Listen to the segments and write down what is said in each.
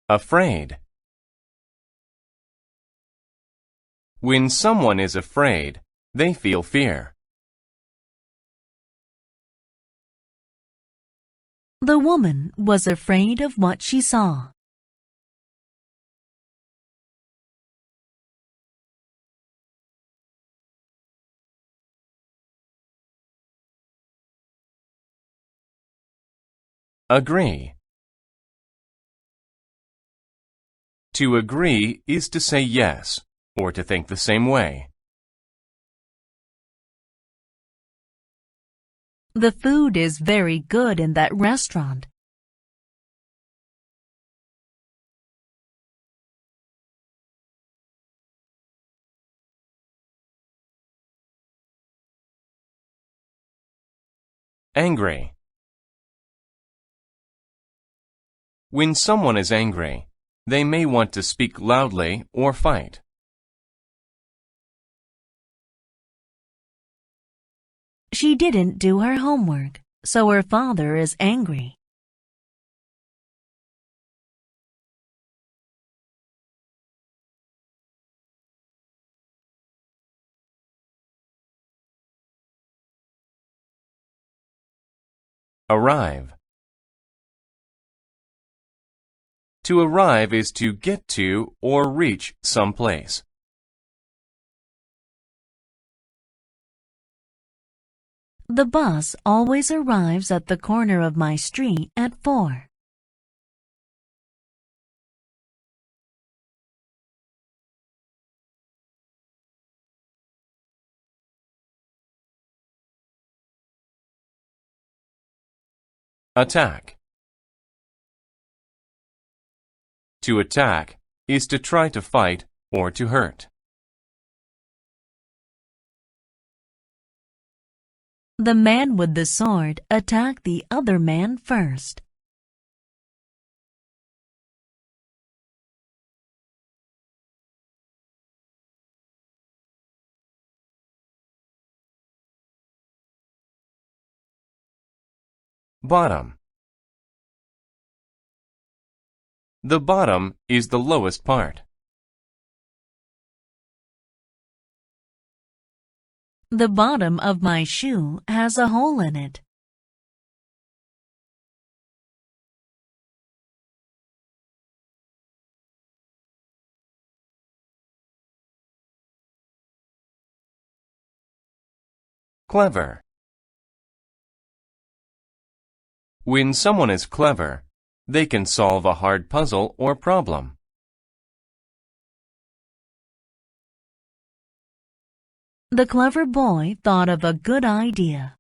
Afraid. When someone is afraid, they feel fear. The woman was afraid of what she saw. Agree. To agree is to say yes, or to think the same way. The food is very good in that restaurant. Angry. When someone is angry, they may want to speak loudly or fight. She didn't do her homework, so her father is angry. Arrive. To arrive is to get to or reach some place. The bus always arrives at the corner of my street at 4. Attack. To attack is to try to fight or to hurt. The man with the sword attacked the other man first. Bottom. The bottom is the lowest part. The bottom of my shoe has a hole in it. Clever. When someone is clever, they can solve a hard puzzle or problem. The clever boy thought of a good idea.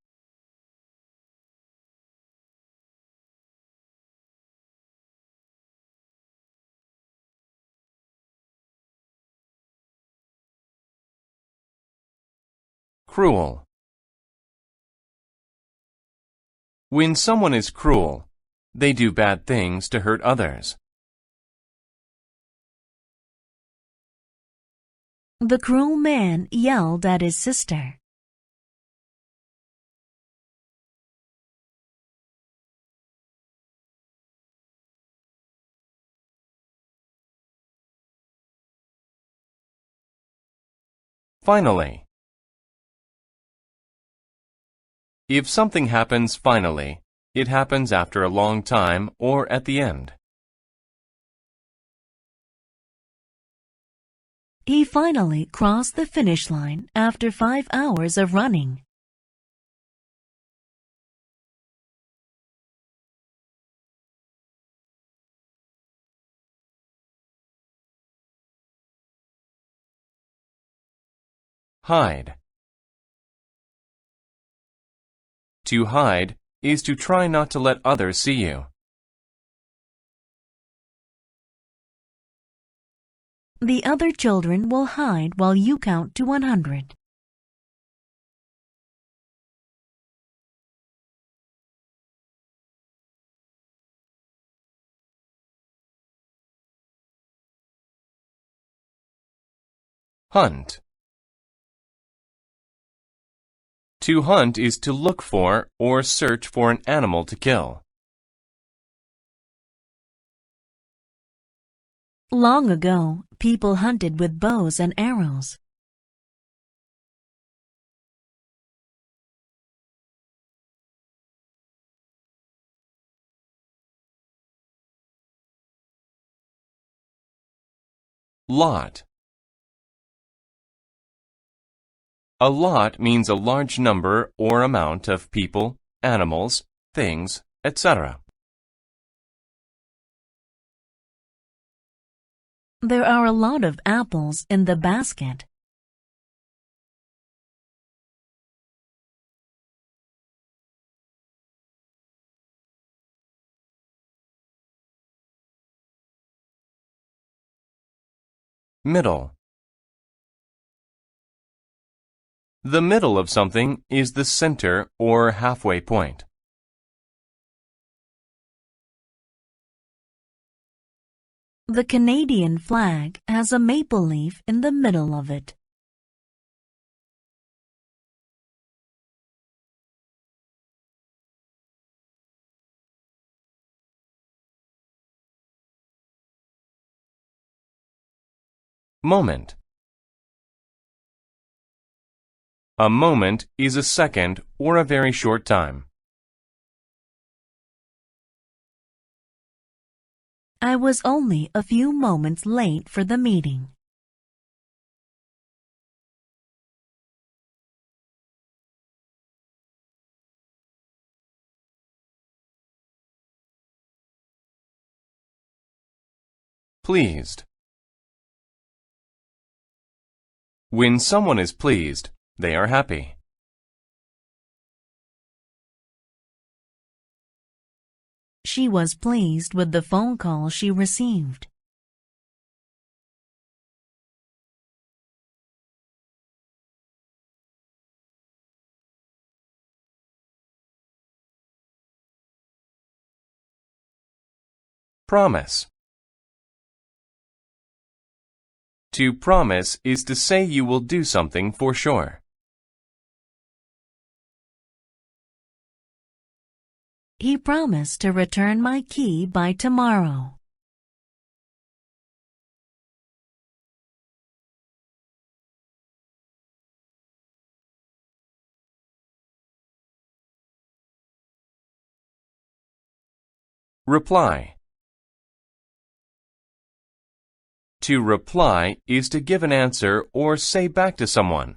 Cruel. When someone is cruel, they do bad things to hurt others. The cruel man yelled at his sister. Finally. If something happens finally, it happens after a long time or at the end. He finally crossed the finish line after 5 hours of running. Hide. To hide is to try not to let others see you. The other children will hide while you count to 100. Hunt. To hunt is to look for or search for an animal to kill. Long ago, people hunted with bows and arrows. Lot. A lot means a large number or amount of people, animals, things, etc. There are a lot of apples in the basket. Middle. The middle of something is the center or halfway point. The Canadian flag has a maple leaf in the middle of it. Moment. A moment is a second or a very short time. I was only a few moments late for the meeting. Pleased. When someone is pleased, they are happy. She was pleased with the phone call she received. Promise. To promise is to say you will do something for sure. He promised to return my key by tomorrow. Reply. To reply is to give an answer or say back to someone.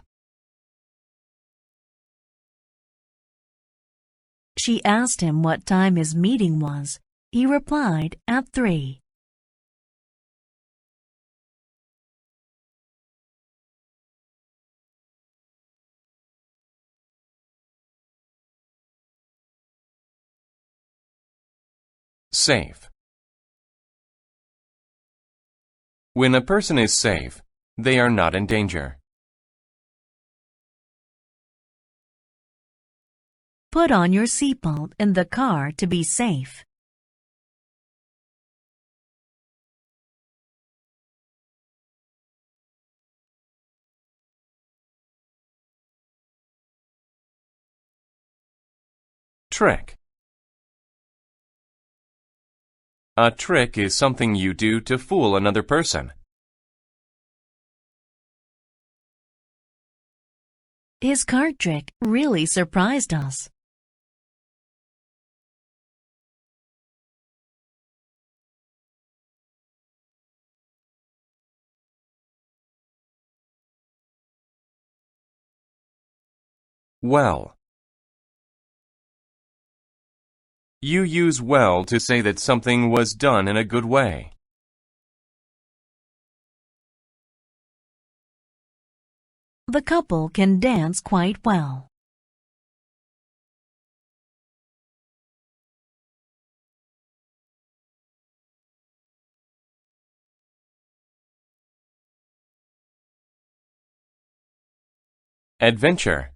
She asked him what time his meeting was. He replied at 3. Safe. When a person is safe, they are not in danger. Put on your seatbelt in the car to be safe. Trick. A trick is something you do to fool another person. His card trick really surprised us. Well. You use well to say that something was done in a good way. The couple can dance quite well. Adventure.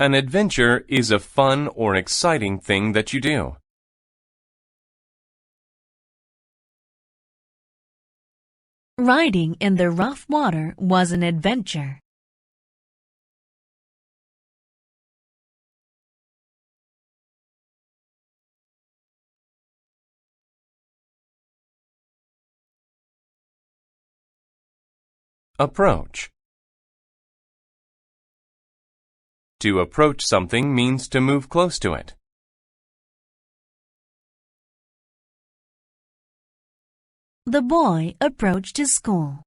An adventure is a fun or exciting thing that you do. Riding in the rough water was an adventure. Approach. To approach something means to move close to it. The boy approached his school.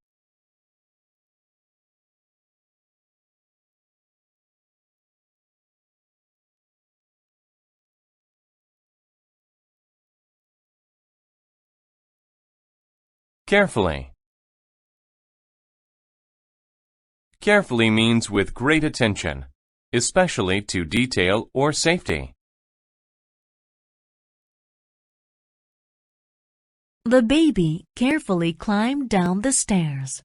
Carefully. Carefully means with great attention, especially to detail or safety. The baby carefully climbed down the stairs.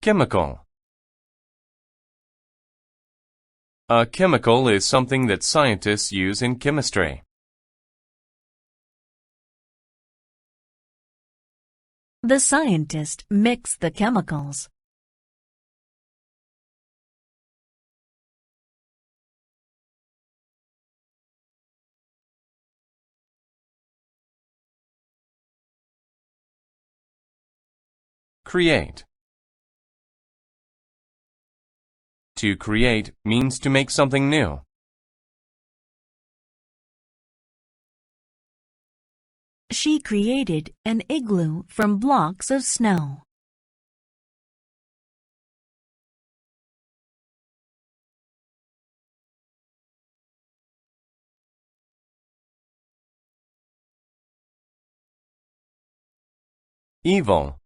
Chemical. A chemical is something that scientists use in chemistry. The scientist mixed the chemicals. Create. To create means to make something new. She created an igloo from blocks of snow. Evil.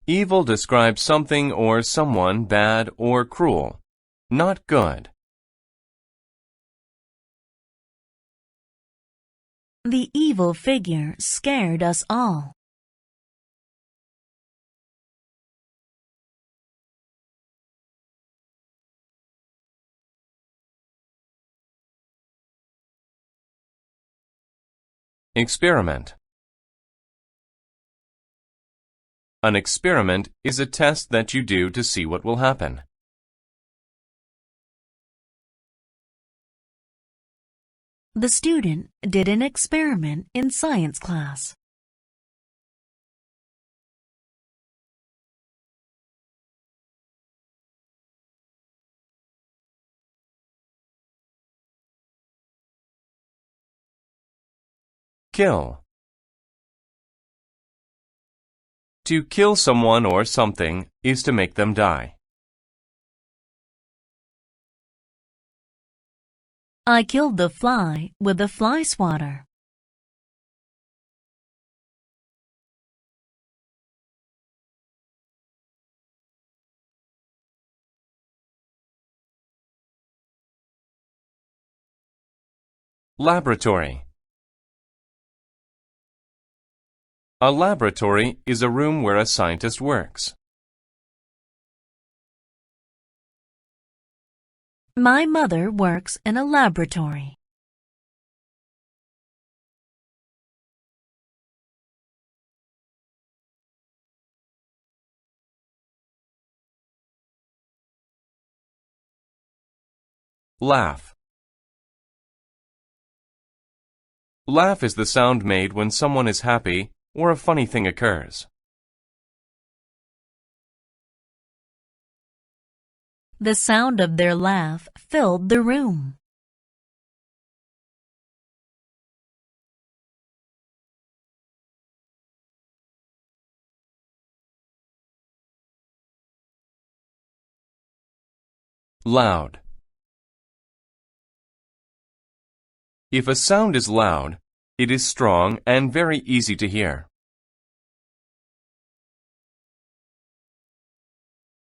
Evil describes something or someone bad or cruel, not good. The evil figure scared us all. Experiment. An experiment is a test that you do to see what will happen. The student did an experiment in science class. Kill. To kill someone or something is to make them die. I killed the fly with a fly swatter. Laboratory. A laboratory is a room where a scientist works. My mother works in a laboratory. Laugh. Laugh is the sound made when someone is happy or a funny thing occurs. The sound of their laugh filled the room. Loud. If a sound is loud, it is strong and very easy to hear.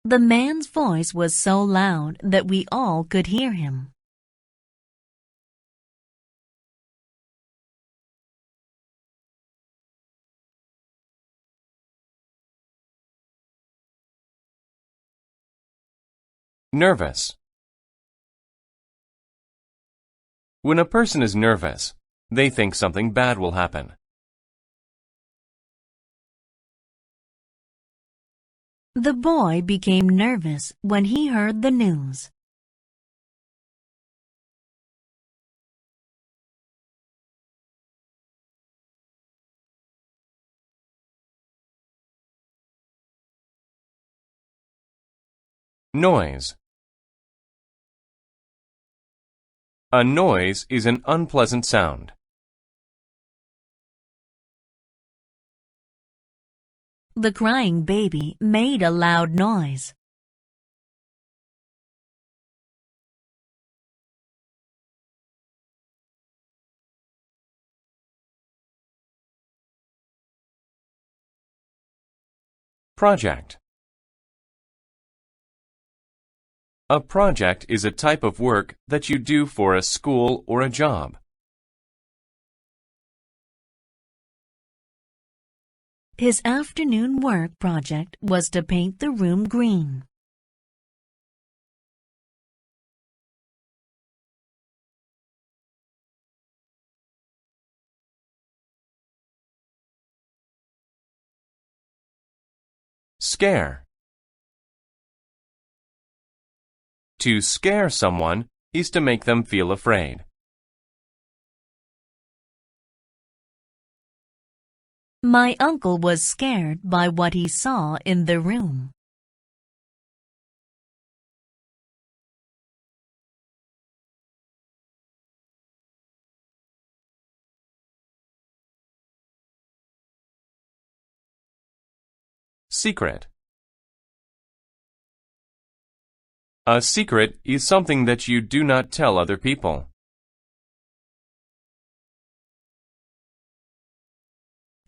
The man's voice was so loud that we all could hear him. Nervous. When a person is nervous, they think something bad will happen. The boy became nervous when he heard the news. Noise. A noise is an unpleasant sound. The crying baby made a loud noise. Project. A project is a type of work that you do for a school or a job. His afternoon work project was to paint the room green. Scare. To scare someone is to make them feel afraid. My uncle was scared by what he saw in the room. Secret. A secret is something that you do not tell other people.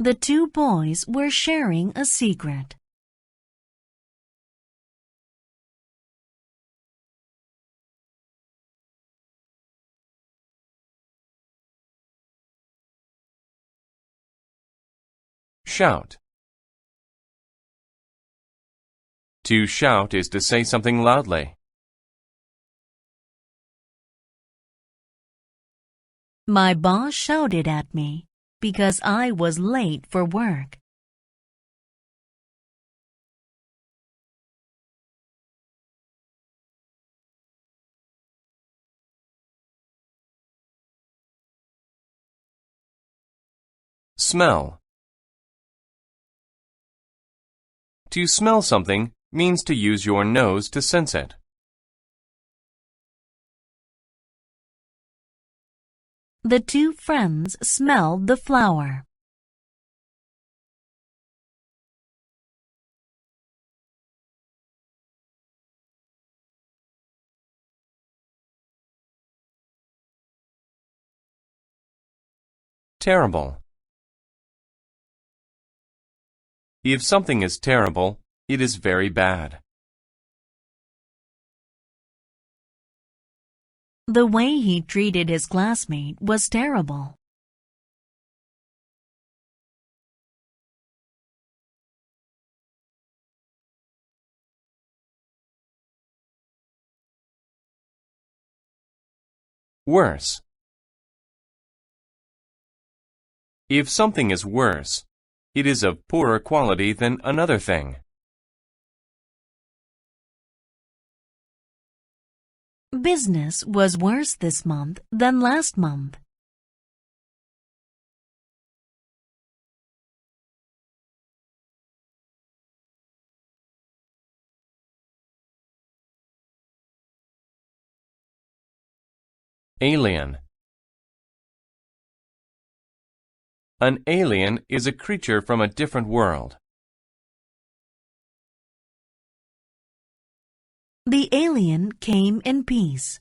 The two boys were sharing a secret. Shout. To shout is to say something loudly. My boss shouted at me because I was late for work. Smell. To smell something means to use your nose to sense it. The two friends smelled the flower. Terrible. If something is terrible, it is very bad. The way he treated his classmate was terrible. Worse. If something is worse, it is of poorer quality than another thing. Business was worse this month than last month. Alien. An alien is a creature from a different world. The alien came in peace.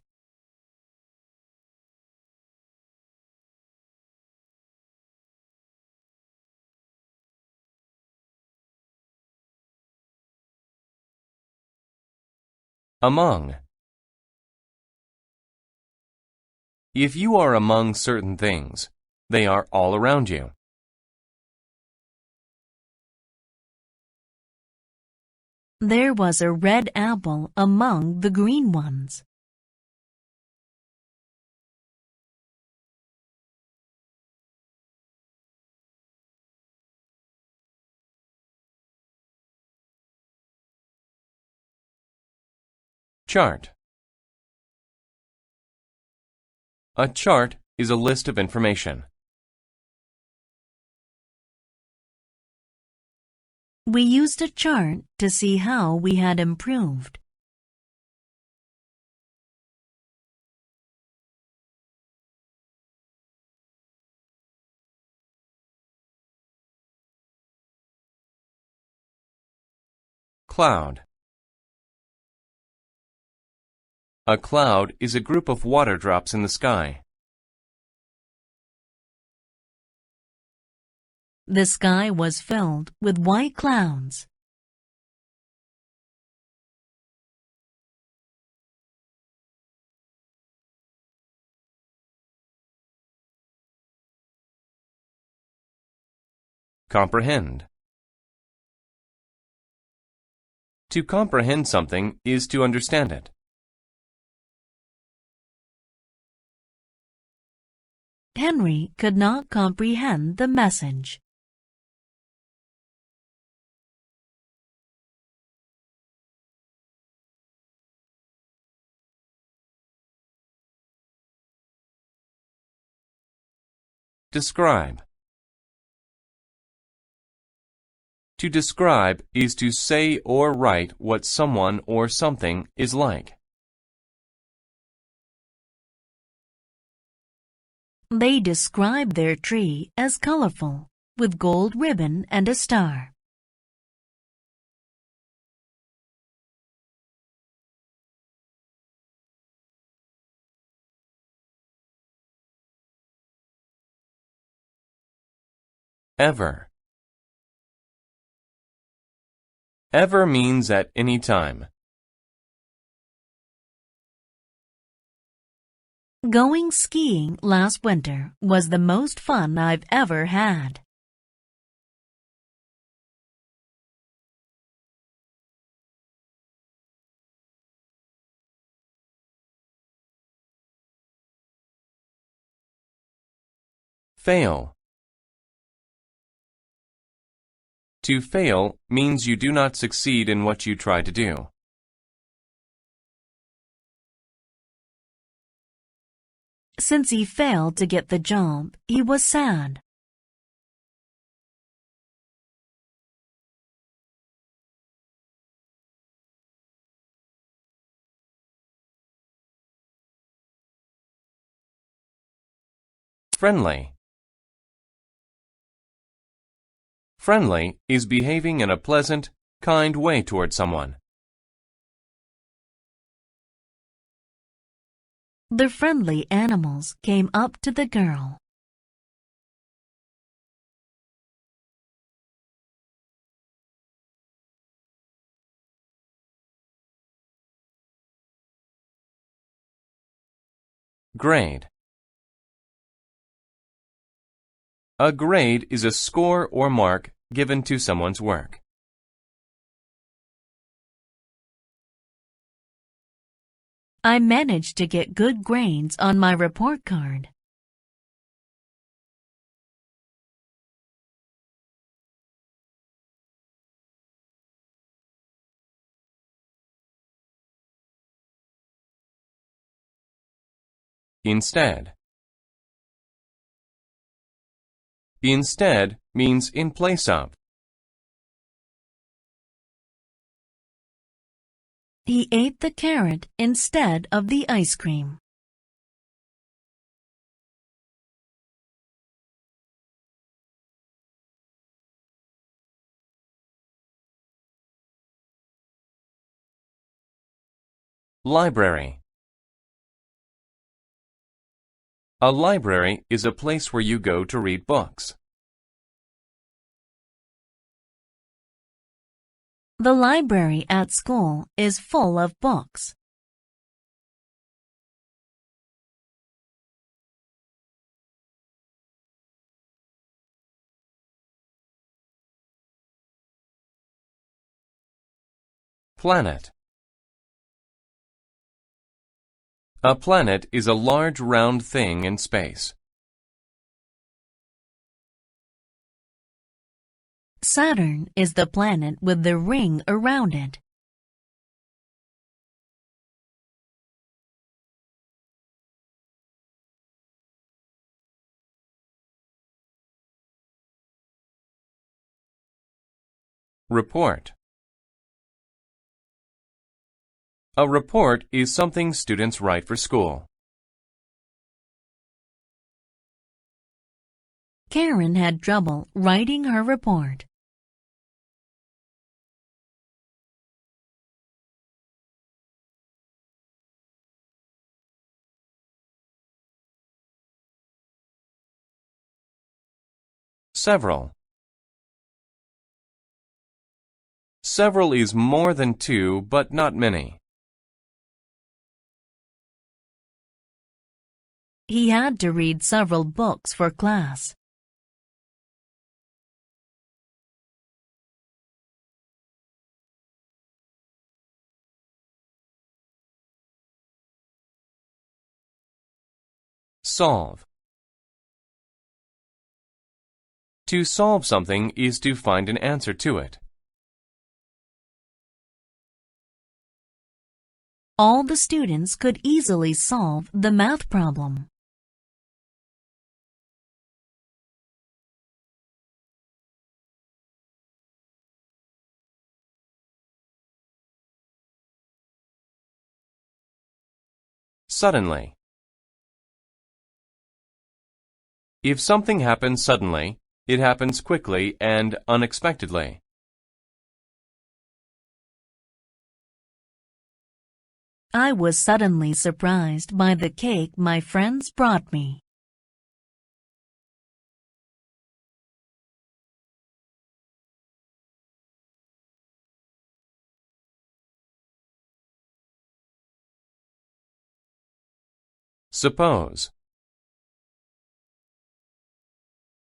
Among. If you are among certain things, they are all around you. There was a red apple among the green ones. Chart. A chart is a list of information. We used a chart to see how we had improved. Cloud. A cloud is a group of water drops in the sky. The sky was filled with white clouds. Comprehend. To comprehend something is to understand it. Henry could not comprehend the message. Describe. To describe is to say or write what someone or something is like. They described their tree as colorful, with gold ribbon and a star. Ever. Ever means at any time. Going skiing last winter was the most fun I've ever had. Fail. To fail means you do not succeed in what you try to do. Since he failed to get the job, he was sad. Friendly. Friendly is behaving in a pleasant, kind way toward someone. The friendly animals came up to the girl. Grade. A grade is a score or mark given to someone's work. I managed to get good grades on my report card. Instead. Instead means in place of. He ate the carrot instead of the ice cream. Library. A library is a place where you go to read books. The library at school is full of books. Planet. A planet is a large round thing in space. Saturn is the planet with the ring around it. Report. A report is something students write for school. Karen had trouble writing her report. Several. Several is more than two, but not many. He had to read several books for class. Solve. To solve something is to find an answer to it. All the students could easily solve the math problem. Suddenly. If something happens suddenly, it happens quickly and unexpectedly. I was suddenly surprised by the cake my friends brought me. Suppose.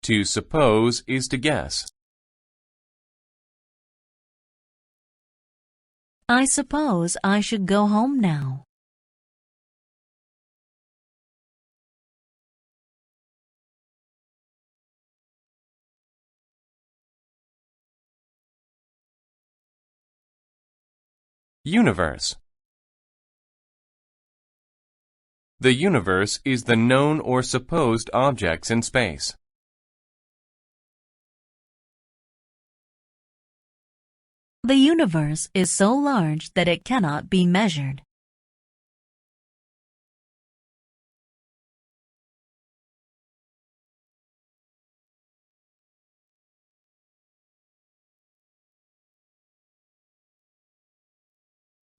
To suppose is to guess. I suppose I should go home now. Universe. The universe is the known or supposed objects in space. The universe is so large that it cannot be measured.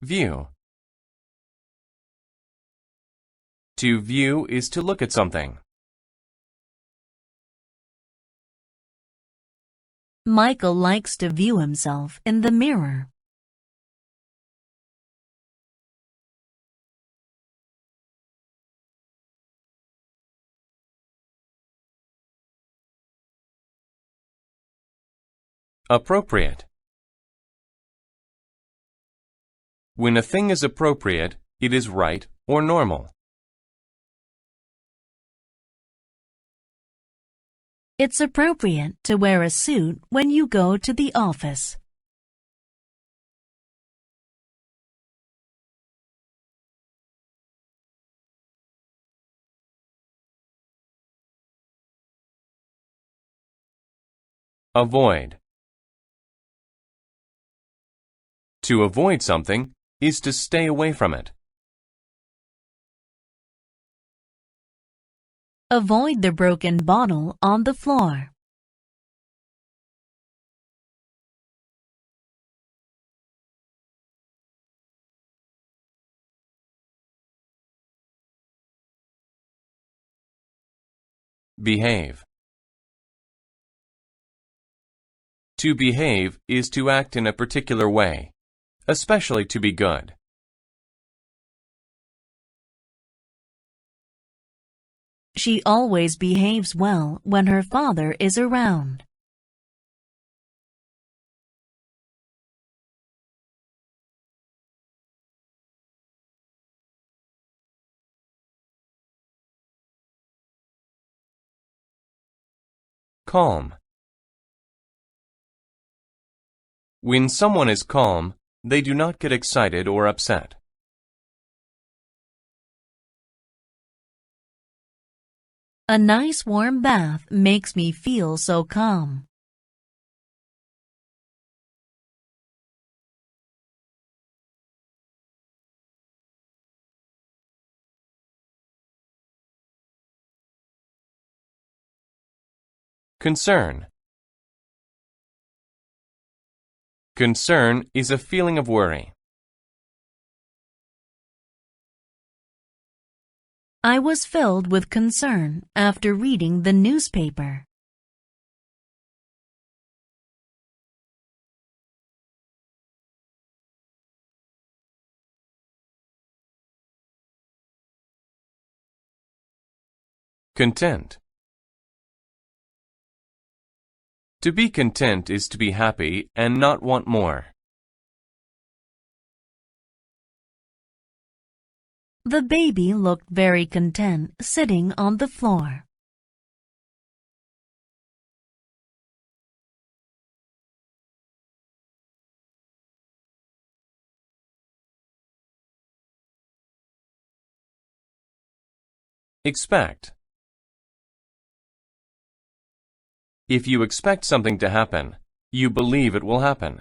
View. To view is to look at something. Michael likes to view himself in the mirror. Appropriate. When a thing is appropriate, it is right or normal. It's appropriate to wear a suit when you go to the office. Avoid. To avoid something is to stay away from it. Avoid the broken bottle on the floor. Behave. To behave is to act in a particular way, especially to be good. She always behaves well when her father is around. Calm. When someone is calm, they do not get excited or upset. A nice warm bath makes me feel so calm. Concern. Concern is a feeling of worry. I was filled with concern after reading the newspaper. Content. To be content is to be happy and not want more. The baby looked very content sitting on the floor. Expect. If you expect something to happen, you believe it will happen.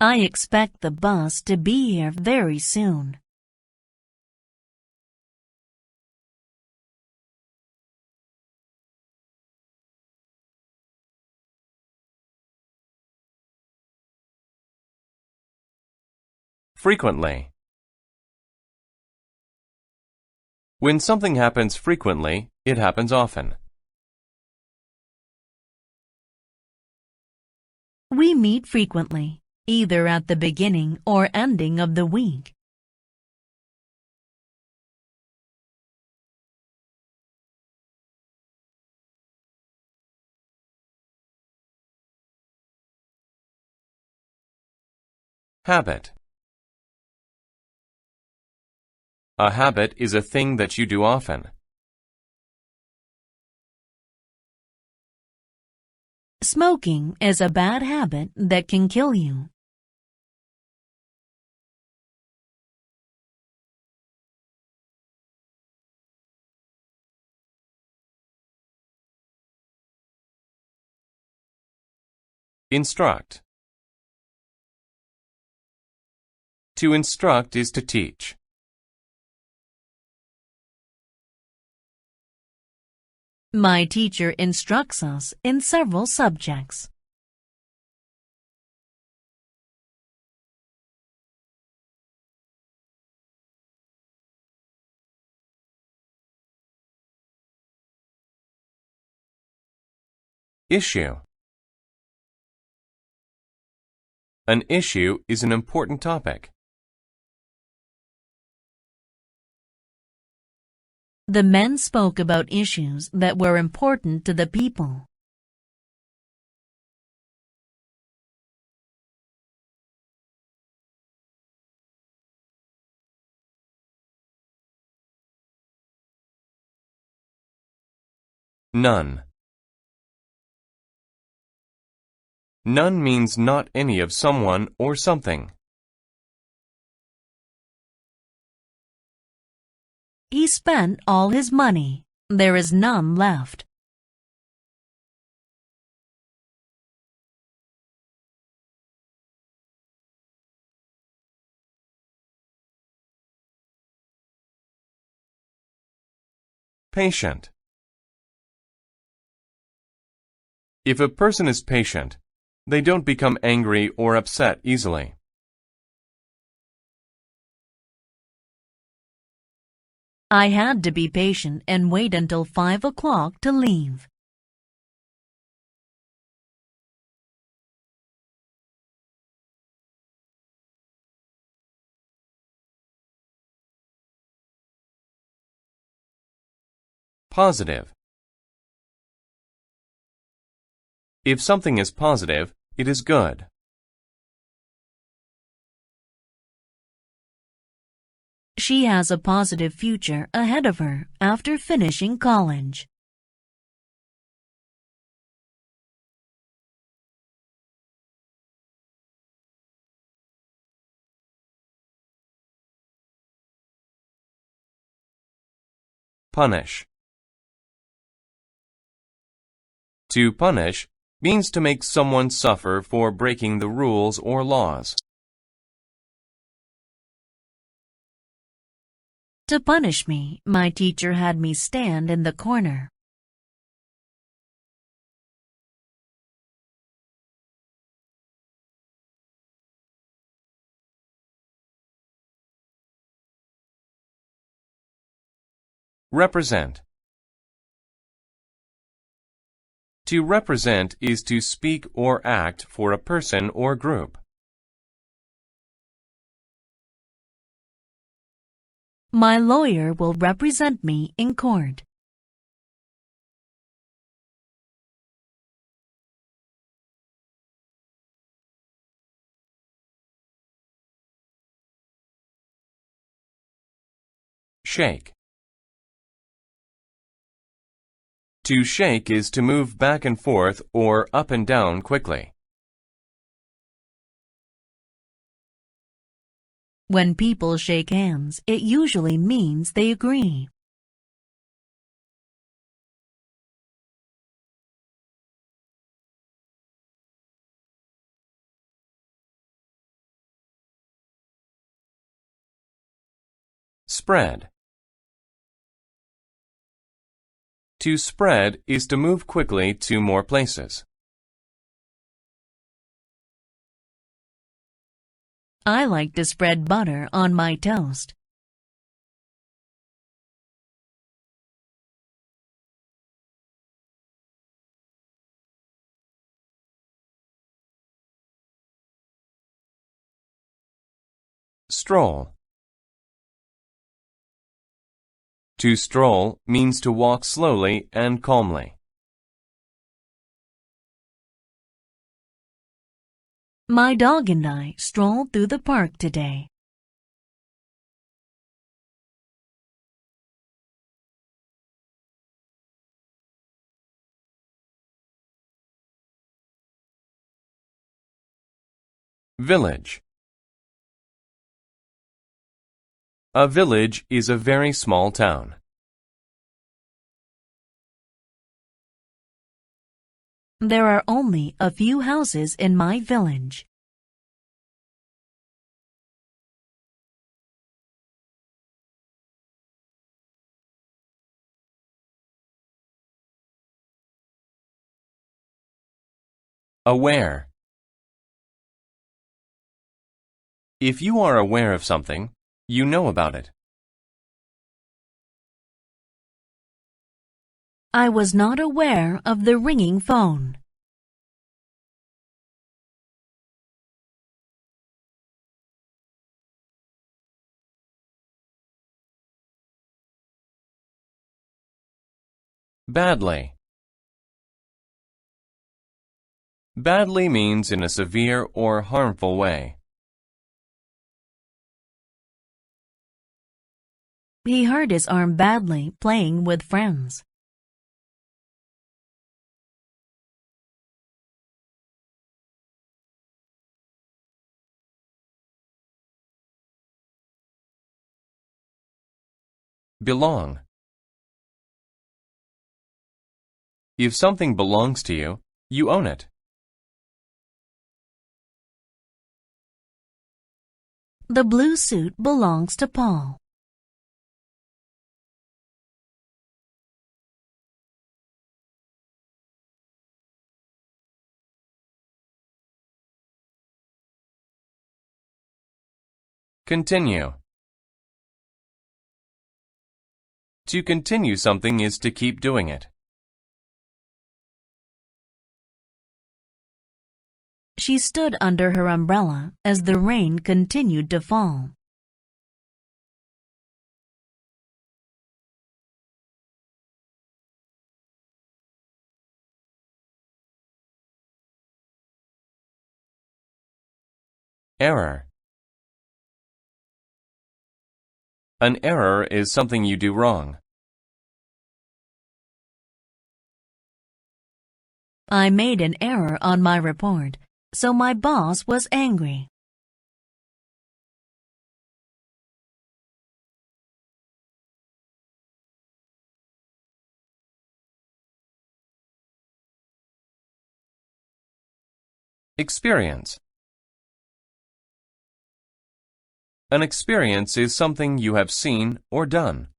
I expect the bus to be here very soon. Frequently. When something happens frequently, it happens often. We meet frequently, either at the beginning or ending of the week. Habit. A habit is a thing that you do often. Smoking is a bad habit that can kill you. Instruct. To instruct is to teach. My teacher instructs us in several subjects. Issue. An issue is an important topic. The men spoke about issues that were important to the people. None. None means not any of someone or something. He spent all his money. There is none left. Patient. If a person is patient, they don't become angry or upset easily. I had to be patient and wait until 5 o'clock to leave. Positive. If something is positive, it is good. She has a positive future ahead of her after finishing college. Punish. To punish means to make someone suffer for breaking the rules or laws. To punish me, my teacher had me stand in the corner. Represent. To represent is to speak or act for a person or group. My lawyer will represent me in court. Shake. To shake is to move back and forth or up and down quickly. When people shake hands, it usually means they agree. Spread. To spread is to move quickly to more places. I like to spread butter on my toast. Stroll. To stroll means to walk slowly and calmly. My dog and I strolled through the park today. Village. A village is a very small town. There are only a few houses in my village. Aware. If you are aware of something, you know about it. I was not aware of the ringing phone. Badly. Badly means in a severe or harmful way. He hurt his arm badly playing with friends. Belong. If something belongs to you, you own it. The blue suit belongs to Paul. Continue. To continue something is to keep doing it. She stood under her umbrella as the rain continued to fall. Error. An error is something you do wrong. I made an error on my report, so my boss was angry. Experience. An experience is something you have seen or done.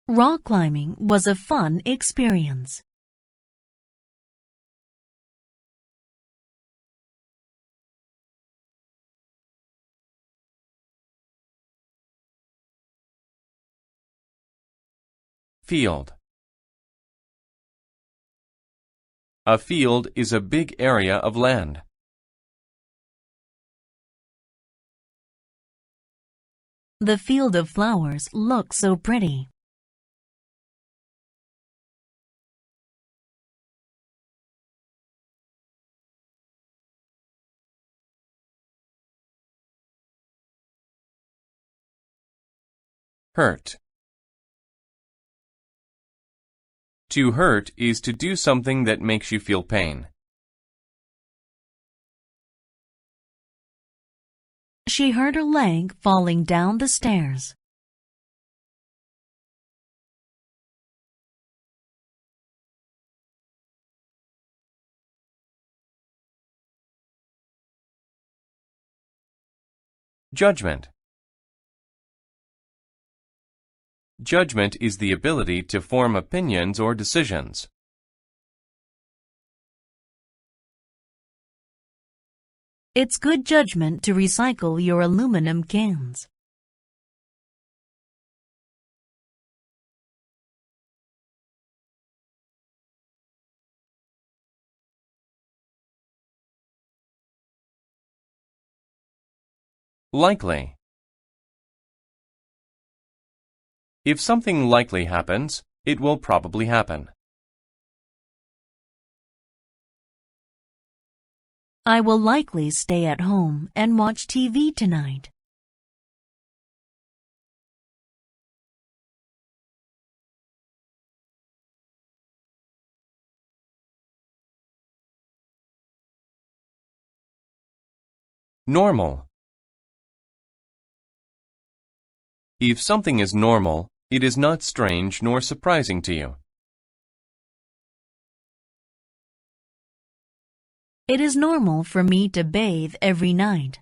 Rock climbing was a fun experience. Field. A field is a big area of land. The field of flowers looks so pretty. Hurt. To hurt is to do something that makes you feel pain. She hurt her leg falling down the stairs. Judgment. Judgment is the ability to form opinions or decisions. It's good judgment to recycle your aluminum cans. Likely. If something likely happens, it will probably happen. I will likely stay at home and watch TV tonight. Normal. If something is normal, it is not strange nor surprising to you. It is normal for me to bathe every night.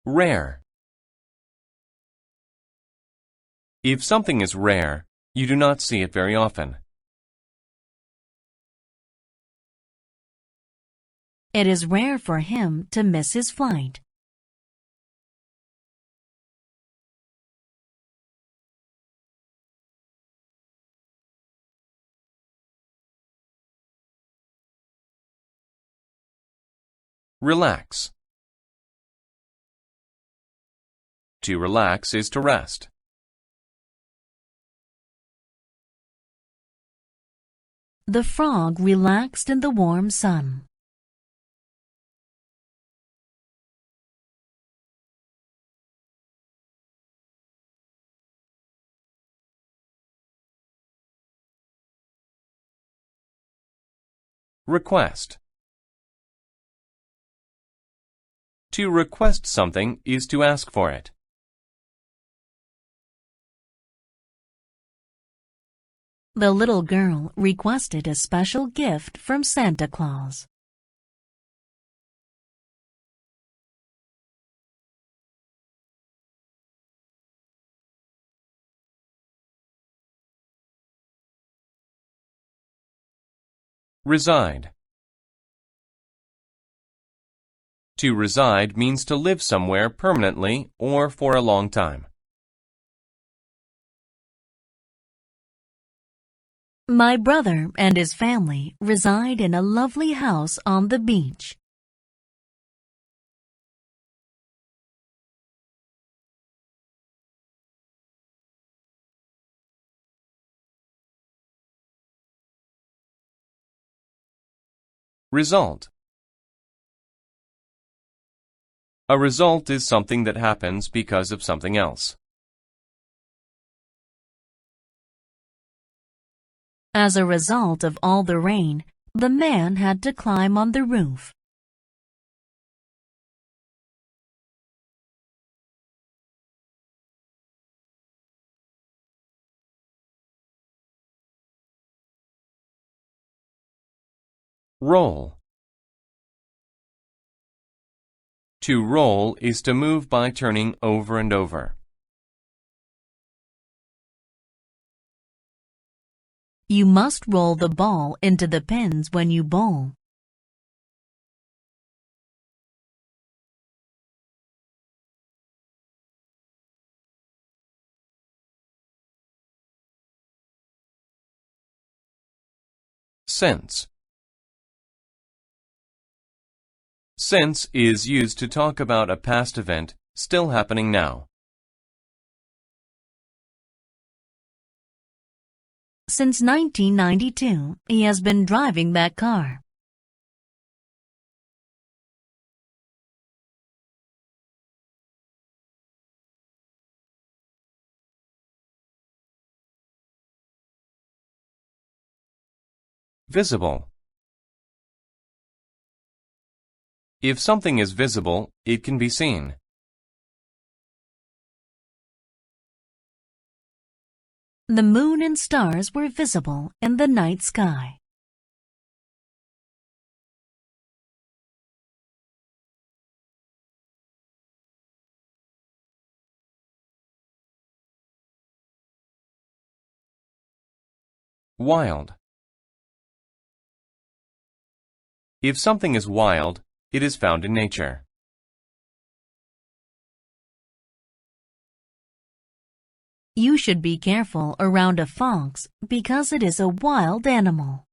Rare. If something is rare, you do not see it very often. It is rare for him to miss his flight. Relax. To relax is to rest. The frog relaxed in the warm sun. Request. To request something is to ask for it. The little girl requested a special gift from Santa Claus. Reside. To reside means to live somewhere permanently or for a long time. My brother and his family reside in a lovely house on the beach. Result. A result is something that happens because of something else. As a result of all the rain, the man had to climb on the roof. Roll. To roll is to move by turning over and over. You must roll the ball into the pins when you bowl. Since. Since is used to talk about a past event still happening now. Since 1992, he has been driving that car. Visible. If something is visible, it can be seen. The moon and stars were visible in the night sky. Wild. If something is wild, it is found in nature. You should be careful around a fox because it is a wild animal.